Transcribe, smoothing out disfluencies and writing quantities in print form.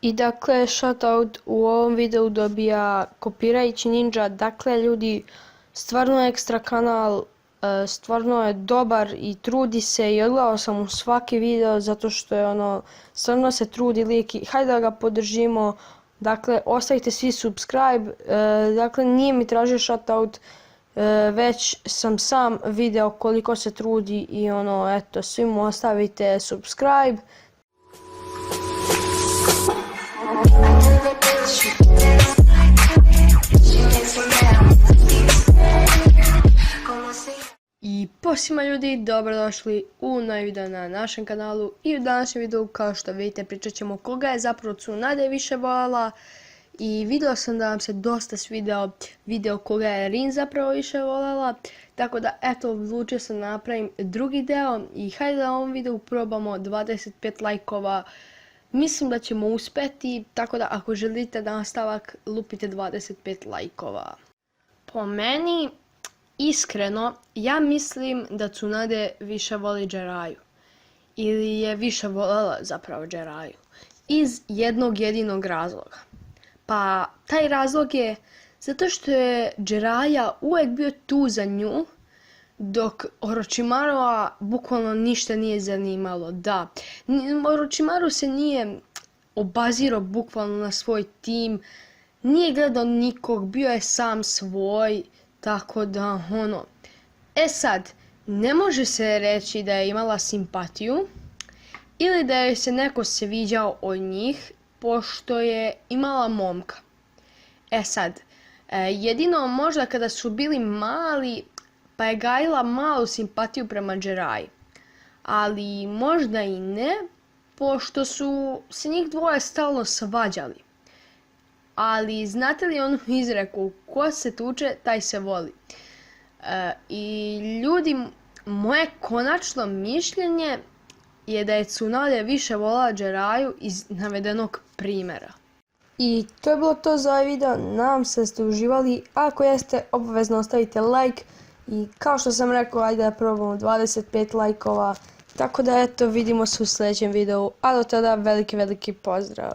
I dakle, shoutout u ovom videu dobija Kopirajući Ninja. Dakle, ljudi, stvarno je ekstra kanal, stvarno je dobar i trudi se i odgledao sam mu svaki video zato što je stvarno se trudi lik i hajde da ga podržimo. Dakle, ostavite svi subscribe, dakle nije mi tražio shoutout, već sam sam video koliko se trudi i eto, svi mu ostavite subscribe. I pozdrav svima ljudi, dobrodošli u novi video na našem kanalu. I u današnjem videu, kao što vidite, pričat ćemo koga je zapravo Tsunade više voljela. I vidio sam da vam se dosta svidao video koga je Rin zapravo više voljela. Tako da eto, odlučio sam da napravim drugi deo i hajde da u ovom videu probamo 25 lajkova. Mislim da ćemo uspjeti, tako da ako želite nastavak, lupite 25 lajkova. Po meni, iskreno, ja mislim da Tsunade više voli Jiraiyu. Ili je više voljela zapravo Jiraiyu. Iz jednog jedinog razloga. Pa taj razlog je zato što je Jiraiya uvijek bio tu za nju, dok Orochimarua bukvalno ništa nije zanimalo. Da, Orochimaru se nije obazirao bukvalno na svoj tim, nije gledao nikog, bio je sam svoj, tako da E sad, ne može se reći da je imala simpatiju ili da je se neko sviđao od njih, pošto je imala momka. E sad, jedino možda kada su bili mali, pa je gajila malu simpatiju prema Jiraiyi. Ali možda i ne, pošto su se njih dvoje stalno svađali. Ali znate li onu izreku, ko se tuče, taj se voli. I ljudi, moje konačno mišljenje je da je Tsunade više voljela Jiraiyu iz navedenog primjera. I to je bilo to za ovaj video, nadam se da ste uživali, ako jeste obavezno ostavite like i kao što sam rekao, ajde da probamo 25 lajkova, tako da eto, vidimo se u sljedećem videu, a do tada veliki pozdrav.